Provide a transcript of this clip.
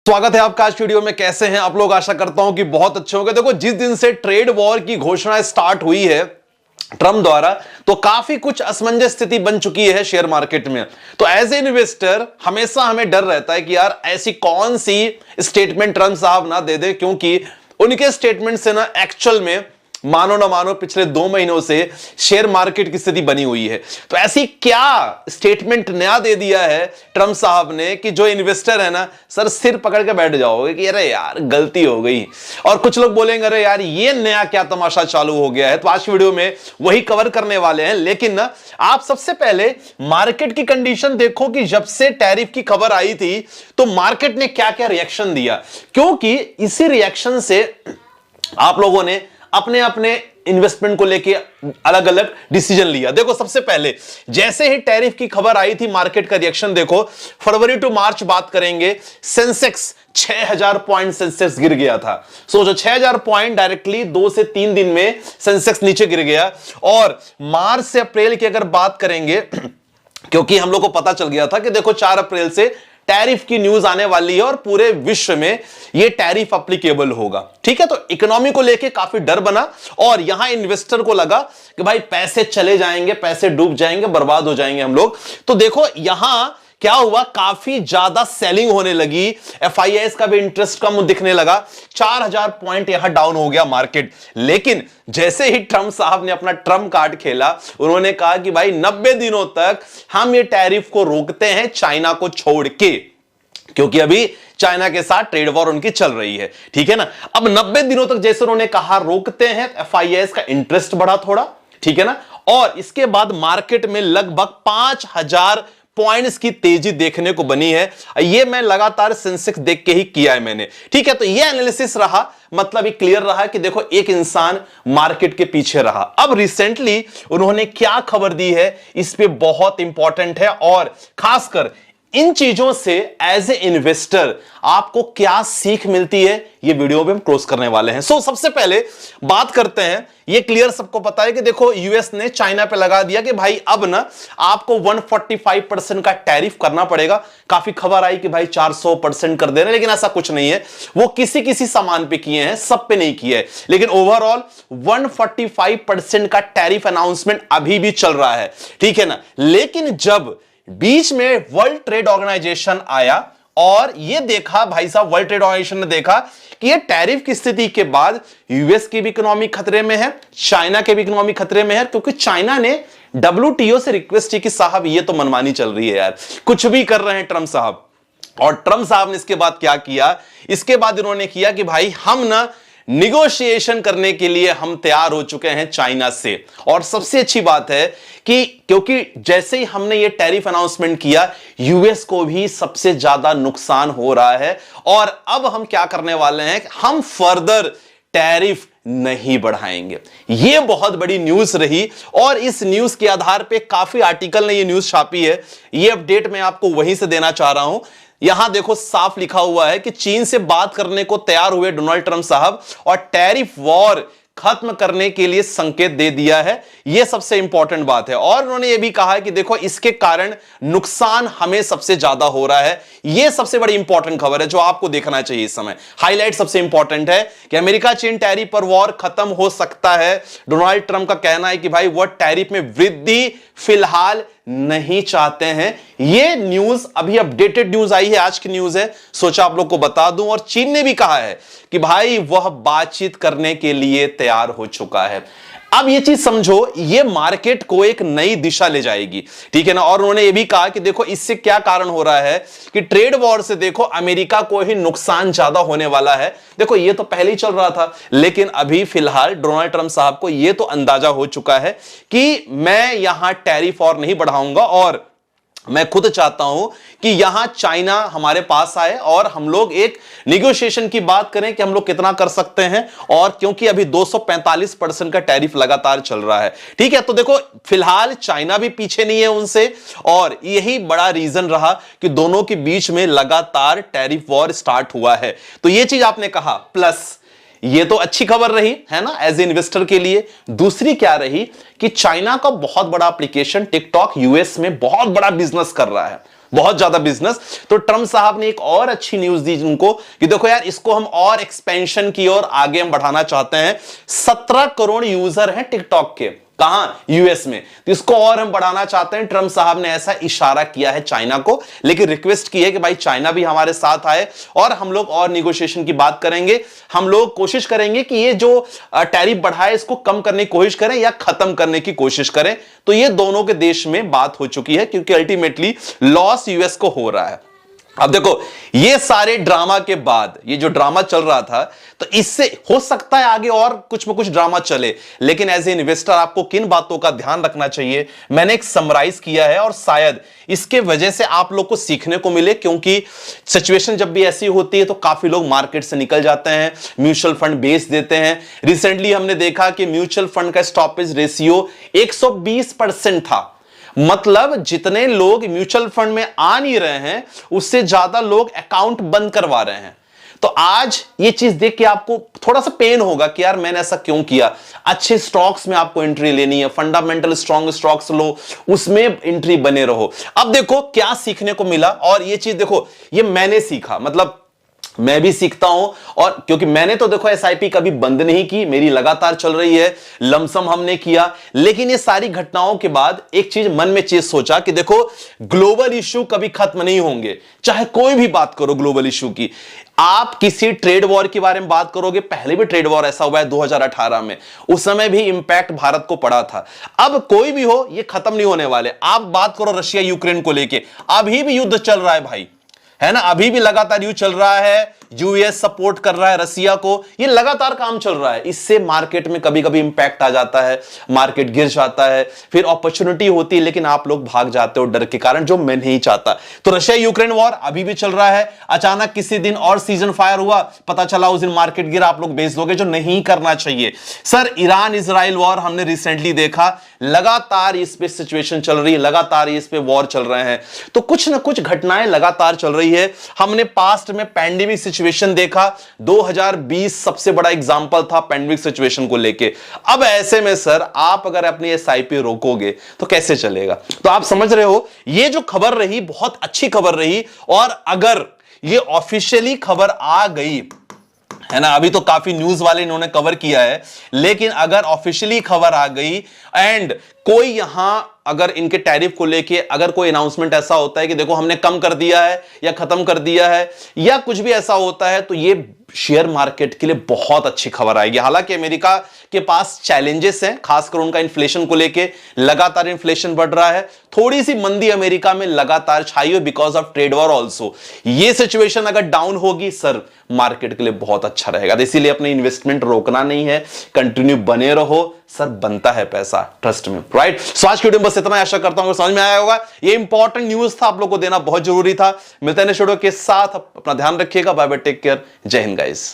स्वागत है आपका आज वीडियो में। कैसे हैं आप लोग? आशा करता हूं कि बहुत अच्छे होंगे। देखो, जिस दिन से ट्रेड वॉर की घोषणा स्टार्ट हुई है ट्रंप द्वारा, तो काफी कुछ असमंजस स्थिति बन चुकी है शेयर मार्केट में। तो एज ए इन्वेस्टर हमेशा हमें डर रहता है कि यार ऐसी कौन सी स्टेटमेंट ट्रंप साहब ना दे दे, क्योंकि उनके स्टेटमेंट से ना एक्चुअल में मानो ना मानो पिछले 2 महीनों से शेयर मार्केट की स्थिति बनी हुई है। तो ऐसी क्या स्टेटमेंट नया दे दिया है ट्रंप साहब ने कि जो इन्वेस्टर है ना सर सिर पकड़ के बैठ जाओगे कि अरे यार गलती हो गई, और कुछ लोग बोलेंगे अरे यार ये नया क्या तमाशा चालू हो गया है। तो आज की वीडियो में वही कवर करने वाले हैं। लेकिन ना आप सबसे पहले मार्केट की कंडीशन देखो कि जब से टैरिफ की खबर आई थी तो मार्केट ने क्या क्या रिएक्शन दिया, क्योंकि इसी रिएक्शन से आप लोगों ने अपने अपने इन्वेस्टमेंट को लेके अलग अलग डिसीजन लिया। देखो, सबसे पहले जैसे ही टैरिफ की खबर आई थी मार्केट का रिएक्शन देखो। फरवरी टू मार्च बात करेंगे, सेंसेक्स 6000 पॉइंट सेंसेक्स गिर गया था। सोचो 6000 पॉइंट डायरेक्टली 2 से 3 दिन में सेंसेक्स नीचे गिर गया। और मार्च से अप्रैल की अगर बात करेंगे, क्योंकि हम लोग को पता चल गया था कि देखो 4 अप्रैल से टैरिफ की न्यूज आने वाली है और पूरे विश्व में यह टैरिफ एप्लीकेबल होगा। ठीक है, तो इकोनॉमी को लेके काफी डर बना और यहां इन्वेस्टर को लगा कि भाई पैसे चले जाएंगे, पैसे डूब जाएंगे, बर्बाद हो जाएंगे हम लोग। तो देखो यहां क्या हुआ, काफी ज्यादा सेलिंग होने लगी। एफआईआई का भी इंटरेस्ट कम दिखने लगा। 4000 पॉइंट यहां डाउन हो गया मार्केट। लेकिन जैसे ही ट्रंप साहब ने अपना ट्रम्प कार्ड खेला, उन्होंने कहा कि भाई 90 दिनों तक हम ये टैरिफ को रोकते हैं चाइना को छोड़ के, क्योंकि अभी चाइना के साथ ट्रेड वॉर उनकी चल रही है। ठीक है ना। अब 90 दिनों तक जैसे उन्होंने कहा रोकते हैं, एफआईआई का इंटरेस्ट बढ़ा थोड़ा। ठीक है ना। और इसके बाद मार्केट में लगभग 5000 पॉइंट्स की तेजी देखने को बनी है। ये मैं लगातार सेंसेक्स देख के ही किया है मैंने। ठीक है, तो ये एनालिसिस रहा, मतलब ये क्लियर रहा कि देखो एक इंसान मार्केट के पीछे रहा। अब रिसेंटली उन्होंने क्या खबर दी है इस पे बहुत इंपॉर्टेंट है, और खासकर इन चीजों से एज ए इन्वेस्टर आपको क्या सीख मिलती है ये वीडियो में हम क्लोज करने वाले हैं। सबसे पहले बात करते हैं, ये क्लियर सबको पता है कि देखो यूएस ने चाइना पे लगा दिया कि भाई अब ना आपको 145% का टैरिफ करना पड़ेगा। काफी खबर आई कि भाई 400% कर देना, लेकिन ऐसा कुछ नहीं है। वो किसी किसी सामान पे किए हैं, सब पे नहीं किए हैं। लेकिन ओवरऑल 145% का टैरिफ अनाउंसमेंट अभी भी चल रहा है। ठीक है ना। लेकिन जब बीच में वर्ल्ड ट्रेड ऑर्गेनाइजेशन आया और ये देखा, भाई साहब वर्ल्ड ट्रेड ऑर्गेनाइजेशन ने देखा कि ये टैरिफ की स्थिति के बाद यूएस की भी इकोनॉमी खतरे में है, चाइना के भी इकोनॉमी खतरे में है, क्योंकि चाइना ने डब्ल्यूटीओ से रिक्वेस्ट की कि साहब ये तो मनमानी चल रही है यार, कुछ भी कर रहे हैं ट्रंप साहब। और ट्रंप साहब ने इसके बाद क्या किया, इसके बाद इन्होंने किया कि भाई हम ना निगोशिएशन करने के लिए हम तैयार हो चुके हैं चाइना से। और सबसे अच्छी बात है कि क्योंकि जैसे ही हमने ये टैरिफ अनाउंसमेंट किया, यूएस को भी सबसे ज्यादा नुकसान हो रहा है। और अब हम क्या करने वाले हैं, हम फर्दर टैरिफ नहीं बढ़ाएंगे। यह बहुत बड़ी न्यूज रही और इस न्यूज के आधार पे काफी आर्टिकल ने यह न्यूज छापी है। यह अपडेट मैं आपको वहीं से देना चाह रहा हूं। यहां देखो साफ लिखा हुआ है कि चीन से बात करने को तैयार हुए डोनाल्ड ट्रंप साहब और टैरिफ वॉर खत्म करने के लिए संकेत दे दिया है। यह सबसे इंपॉर्टेंट बात है। और उन्होंने यह भी कहा है कि देखो इसके कारण नुकसान हमें सबसे ज्यादा हो रहा है। यह सबसे बड़ी इंपॉर्टेंट खबर है जो आपको देखना चाहिए इस समय। हाईलाइट सबसे इंपॉर्टेंट है कि अमेरिका चीन टैरिफ पर वॉर खत्म हो सकता है। डोनाल्ड ट्रंप का कहना है कि भाई वह टैरिफ में वृद्धि फिलहाल नहीं चाहते हैं। यह न्यूज अभी अपडेटेड न्यूज आई है, आज की न्यूज है, सोचा आप लोग को बता दूं। और चीन ने भी कहा है कि भाई वह बातचीत करने के लिए तैयार हो चुका है। अब यह चीज समझो, यह मार्केट को एक नई दिशा ले जाएगी। ठीक है ना। और उन्होंने यह भी कहा कि देखो इससे क्या कारण हो रहा है कि ट्रेड वॉर से देखो अमेरिका को ही नुकसान ज्यादा होने वाला है। देखो ये तो पहले ही चल रहा था, लेकिन अभी फिलहाल डोनाल्ड ट्रंप साहब को यह तो अंदाजा हो चुका है कि मैं यहां टैरिफ और नहीं बढ़ाऊंगा, और मैं खुद चाहता हूं कि यहां चाइना हमारे पास आए और हम लोग एक निगोशिएशन की बात करें कि हम लोग कितना कर सकते हैं। और क्योंकि अभी 245% का टैरिफ लगातार चल रहा है। ठीक है, तो देखो फिलहाल चाइना भी पीछे नहीं है उनसे, और यही बड़ा रीजन रहा कि दोनों के बीच में लगातार टैरिफ वॉर स्टार्ट हुआ है। तो यह चीज आपने कहा, प्लस ये तो अच्छी खबर रही है ना एज ए इन्वेस्टर के लिए। दूसरी क्या रही कि चाइना का बहुत बड़ा एप्लीकेशन टिकटॉक यूएस में बहुत बड़ा बिजनेस कर रहा है। बहुत ज्यादा बिजनेस। तो ट्रम्प साहब ने एक और अच्छी न्यूज दी उनको कि देखो यार, इसको हम और एक्सपेंशन की ओर आगे हम बढ़ाना चाहते हैं। 17 करोड़ यूजर हैं टिकटॉक के, कहां, यूएस में, तो इसको और हम बढ़ाना चाहते हैं। ट्रम्प साहब ने ऐसा इशारा किया है चाइना को, लेकिन रिक्वेस्ट की है कि भाई चाइना भी हमारे साथ आए और हम लोग और निगोशिएशन की बात करेंगे। हम लोग कोशिश करेंगे कि ये जो टैरिफ बढ़ाए इसको कम करने की कोशिश करें या खत्म करने की कोशिश करें। तो ये दोनों के देश में बात हो चुकी है, क्योंकि अल्टीमेटली लॉस यूएस को हो रहा है। अब देखो, ये सारे ड्रामा के बाद, ये जो ड्रामा चल रहा था, तो इससे हो सकता है आगे और कुछ न कुछ ड्रामा चले, लेकिन एज ए इन्वेस्टर आपको किन बातों का ध्यान रखना चाहिए मैंने एक समराइज किया है, और शायद इसके वजह से आप लोग को सीखने को मिले। क्योंकि सिचुएशन जब भी ऐसी होती है तो काफी लोग मार्केट से निकल जाते हैं, म्यूचुअल फंड बेच देते हैं। रिसेंटली हमने देखा कि म्यूचुअल फंड का स्टॉपेज रेशियो 120% था। मतलब जितने लोग म्यूचुअल फंड में आ नहीं रहे हैं, उससे ज्यादा लोग अकाउंट बंद करवा रहे हैं। तो आज ये चीज देख के आपको थोड़ा सा पेन होगा कि यार मैंने ऐसा क्यों किया। अच्छे स्टॉक्स में आपको एंट्री लेनी है, फंडामेंटल स्ट्रॉन्ग स्टॉक्स लो, उसमें एंट्री बने रहो। अब देखो क्या सीखने को मिला, और ये चीज देखो, ये मैंने सीखा, मतलब मैं भी सीखता हूं। और क्योंकि मैंने तो देखो एसआईपी कभी बंद नहीं की, मेरी लगातार चल रही है, लमसम हमने किया। लेकिन ये सारी घटनाओं के बाद एक चीज मन में चीज सोचा कि देखो, ग्लोबल इश्यू कभी खत्म नहीं होंगे, चाहे कोई भी बात करो ग्लोबल इश्यू की। आप किसी ट्रेड वॉर के बारे में बात करोगे, पहले भी ट्रेड वॉर ऐसा हुआ है 2018 में, उस समय भी इंपैक्ट भारत को पड़ा था। अब कोई भी हो, ये खत्म नहीं होने वाले। आप बात करो रशिया यूक्रेन को लेके, अभी भी युद्ध चल रहा है भाई, है ना, अभी भी लगातार युद्ध चल रहा है। यूएस सपोर्ट कर रहा है रसिया को, ये लगातार काम चल रहा है। इससे मार्केट में कभी कभी इंपैक्ट आ जाता है, मार्केट गिर जाता है, फिर अपॉर्चुनिटी होती है, लेकिन आप लोग भाग जाते हो डर के कारण, जो मैं नहीं चाहता। तो रशिया यूक्रेन वॉर अभी भी चल रहा है। अचानक किसी दिन और सीजन फायर हुआ, पता चला उस दिन मार्केट गिरा, आप लोग बेच दोगे, जो नहीं करना चाहिए। सर, ईरान इजराइल वॉर हमने रिसेंटली देखा, लगातार इस पे सिचुएशन चल रही है, लगातार इस पे वॉर चल रहे हैं। तो कुछ ना कुछ घटनाएं लगातार चल रही है। हमने पास्ट में पैंडेमिक सिचुएशन देखा, 2020 सबसे बड़ा एग्जांपल था पैंडेमिक सिचुएशन को लेके। अब ऐसे में सर, आप अगर अपनी एसआईपी रोकोगे तो कैसे चलेगा। तो आप समझ रहे हो, ये जो खबर रही बहुत अच्छी खबर रही। और अगर ये ऑफिशियली खबर आ गई, है ना, अभी तो काफी न्यूज वाले इन्होंने कवर किया है, लेकिन अगर ऑफिशियली खबर आ गई एंड कोई यहां अगर इनके टैरिफ को लेके अगर कोई अनाउंसमेंट ऐसा होता है कि देखो हमने कम कर दिया है या खत्म कर दिया है या कुछ भी ऐसा होता है, तो ये शेयर मार्केट के लिए बहुत अच्छी खबर आएगी। हालांकि अमेरिका के पास चैलेंजेस हैं, खासकर उनका इन्फ्लेशन को लेके, लगातार इन्फ्लेशन बढ़ रहा है, थोड़ी सी मंदी अमेरिका में लगातार छाई हुई because of trade war also. ये सिचुएशन अगर डाउन होगी सर, मार्केट के लिए बहुत अच्छा रहेगा। तो इसीलिए अपने इन्वेस्टमेंट रोकना नहीं है, कंटिन्यू बने रहो, सर बनता है पैसा, ट्रस्ट में, राइट। सो आज की वीडियो में बस इतना, आशा करता हूं समझ में आया होगा। ये इंपॉर्टेंट न्यूज था, आप लोगों को देना बहुत जरूरी था। मिलते हैं नेक्स्ट वीडियो के साथ, अपना ध्यान रखिएगा, बाय बाय, टेक केयर, जय हिंद गाइस।